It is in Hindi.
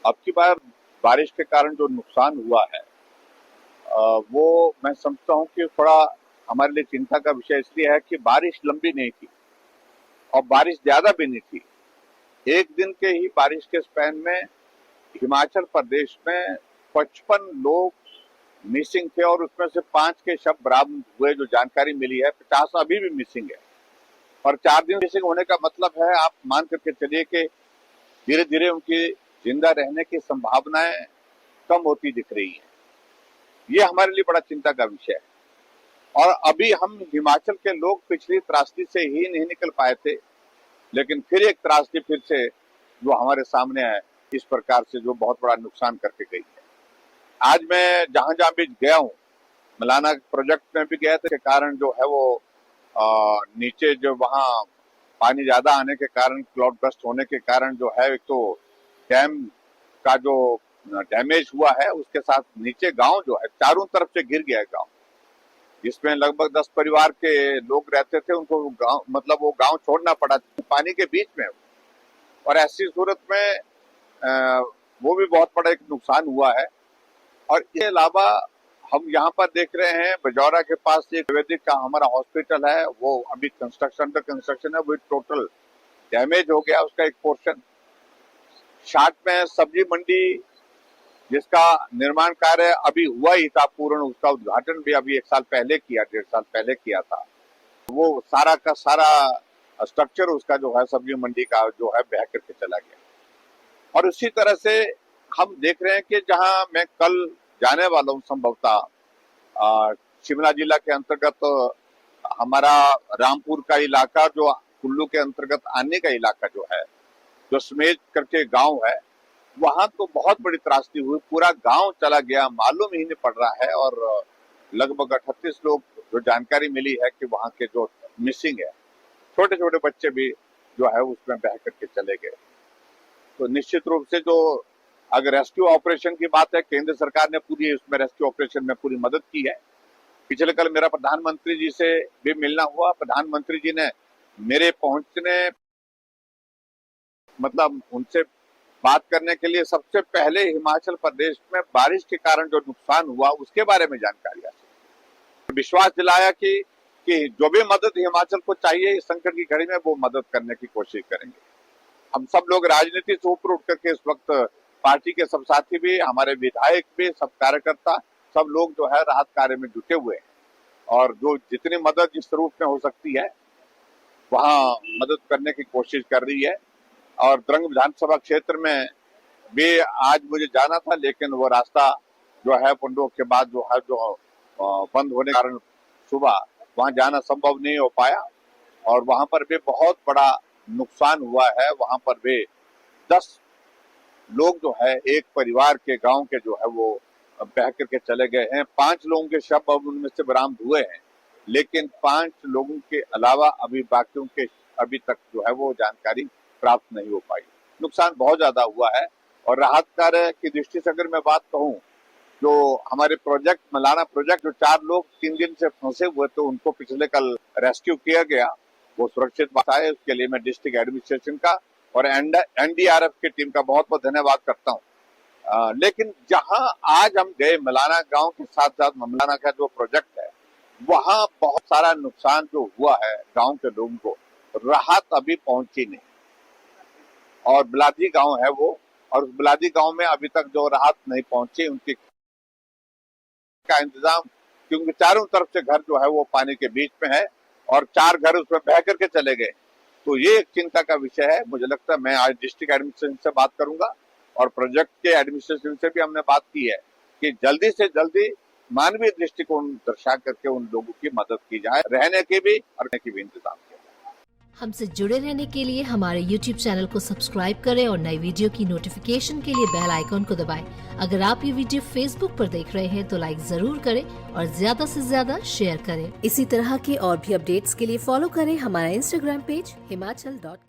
अब की बार बारिश के कारण जो नुकसान हुआ है वो मैं समझता हूँ कि थोड़ा हमारे लिए चिंता का विषय इसलिए है कि बारिश लंबी नहीं थी और बारिश ज्यादा भी नहीं थी। एक दिन के ही बारिश के स्पैन में हिमाचल प्रदेश में 55 लोग मिसिंग थे और उसमें से 5 के शव बरामद हुए। जो जानकारी मिली है 50 अभी भी मिसिंग है और 4 दिन मिसिंग होने का मतलब है आप मान करके चलिए कि धीरे धीरे उनकी जिंदा रहने की संभावनाएं कम होती दिख रही हैं। ये हमारे लिए बड़ा चिंता का विषय है और अभी हम हिमाचल के लोग पिछली त्रासदी से ही नहीं निकल पाए थे, लेकिन फिर एक त्रासदी फिर से जो हमारे सामने है इस प्रकार से जो बहुत बड़ा नुकसान करके गई है। आज मैं जहां जहां भी गया हूँ, मलाना प्रोजेक्ट में भी गया था के कारण जो है वो नीचे जो वहाँ पानी ज्यादा आने के कारण क्लाउड बस्ट होने के कारण जो है एक तो डैम का जो डैमेज हुआ है उसके साथ नीचे गांव जो है चारों तरफ से गिर गया है गांव, जिसमें लगभग 10 परिवार के लोग रहते थे। उनको गांव मतलब वो गांव छोड़ना पड़ा पानी के बीच में और ऐसी सूरत में वो भी बहुत बड़ा एक नुकसान हुआ है। और इसके अलावा हम यहाँ पर देख रहे हैं बजौरा के पास एक आयुर्वेदिक का हमारा हॉस्पिटल है, वो अभी कंस्ट्रक्शन है, वो टोटल डैमेज हो गया उसका एक पोर्शन। शाट में सब्जी मंडी जिसका निर्माण कार्य अभी हुआ ही था पूर्ण, उसका उद्घाटन भी अभी 1 साल पहले किया, 1.5 साल पहले किया था। वो सारा का सारा स्ट्रक्चर उसका जो है सब्जी मंडी का जो है बह करके चला गया। और उसी तरह से हम देख रहे हैं कि जहां मैं कल जाने वाला हूँ संभवतः शिमला जिला के अंतर्गत हमारा रामपुर का इलाका जो कुल्लू के अंतर्गत आने का इलाका जो है, जो समेत करके गांव है, वहां तो बहुत बड़ी त्रासदी हुई, पूरा गांव चला गया, मालूम ही नहीं पड़ रहा है। और लगभग 38 लोग जो जानकारी मिली है कि वहां के जो मिसिंग है, छोटे छोटे बच्चे भी जो है उसमें बह करके चले गए। तो निश्चित रूप से जो अगर रेस्क्यू ऑपरेशन की बात है, केंद्र सरकार ने पूरी उसमें रेस्क्यू ऑपरेशन में पूरी मदद की है। पिछले कल मेरा प्रधानमंत्री जी से भी मिलना हुआ, प्रधानमंत्री जी ने मेरे पहुंचने मतलब उनसे बात करने के लिए सबसे पहले हिमाचल प्रदेश में बारिश के कारण जो नुकसान हुआ उसके बारे में जानकारी हासिल, विश्वास दिलाया कि जो भी मदद हिमाचल को चाहिए इस संकट की घड़ी में वो मदद करने की कोशिश करेंगे। हम सब लोग राजनीति से ऊपर उठ करके इस वक्त पार्टी के सब साथी भी, हमारे विधायक भी, सब कार्यकर्ता, सब लोग जो है राहत कार्य में जुटे हुए हैं और जो जितनी मदद जिस रूप में हो सकती है वहां मदद करने की कोशिश कर रही है। और द्रंग विधानसभा क्षेत्र में भी आज मुझे जाना था, लेकिन वो रास्ता जो है पंडों के बाद जो है जो बंद होने के कारण सुबह वहां जाना संभव नहीं हो पाया और वहां पर भी बहुत बड़ा नुकसान हुआ है। वहां पर भी 10 लोग जो है एक परिवार के गांव के जो है वो बह करके चले गए हैं। 5 लोगों के शव अब उनमें से बरामद हुए हैं, लेकिन 5 लोगों के अलावा अभी बाकियों के अभी तक जो है वो जानकारी प्राप्त नहीं हो पाई। नुकसान बहुत ज्यादा हुआ है और राहत कार्य की दृष्टि से अगर मैं बात कहूँ, जो हमारे प्रोजेक्ट मलाना प्रोजेक्ट जो 4 लोग 3 दिन से फंसे हुए थे उनको पिछले कल रेस्क्यू किया गया, वो सुरक्षित बात है। उसके लिए मैं डिस्ट्रिक्ट एडमिनिस्ट्रेशन का और एनडीआरएफ की टीम का बहुत बहुत धन्यवाद करता हूँ। लेकिन जहां आज हम गए मलाना गांव के साथ साथ मलाना का जो प्रोजेक्ट है वहां बहुत सारा नुकसान जो हुआ है गांव के लोगों को, राहत अभी पहुंची नहीं। और बिलादी गांव है वो, और उस बिलादी गांव में अभी तक जो राहत नहीं पहुंची उनकी का इंतजाम, क्योंकि चारों तरफ से घर जो है वो पानी के बीच में है और 4 घर उसमें बह करके चले गए। तो ये एक चिंता का विषय है। मुझे लगता है मैं आज डिस्ट्रिक्ट एडमिनिस्ट्रेशन से बात करूंगा और प्रोजेक्ट के एडमिनिस्ट्रेशन से भी हमने बात की है कि जल्दी से जल्दी मानवीय दृष्टिकोण दर्शा करके उन लोगों की मदद की जाए, रहने की भी और रहने की भी इंतजाम किया जाए। हमसे जुड़े रहने के लिए हमारे YouTube चैनल को सब्सक्राइब करें और नई वीडियो की नोटिफिकेशन के लिए बेल आइकॉन को दबाएं। अगर आप ये वीडियो Facebook पर देख रहे हैं तो लाइक जरूर करें और ज्यादा से ज्यादा शेयर करें। इसी तरह के और भी अपडेट्स के लिए फॉलो करें हमारा Instagram पेज himachal.ke।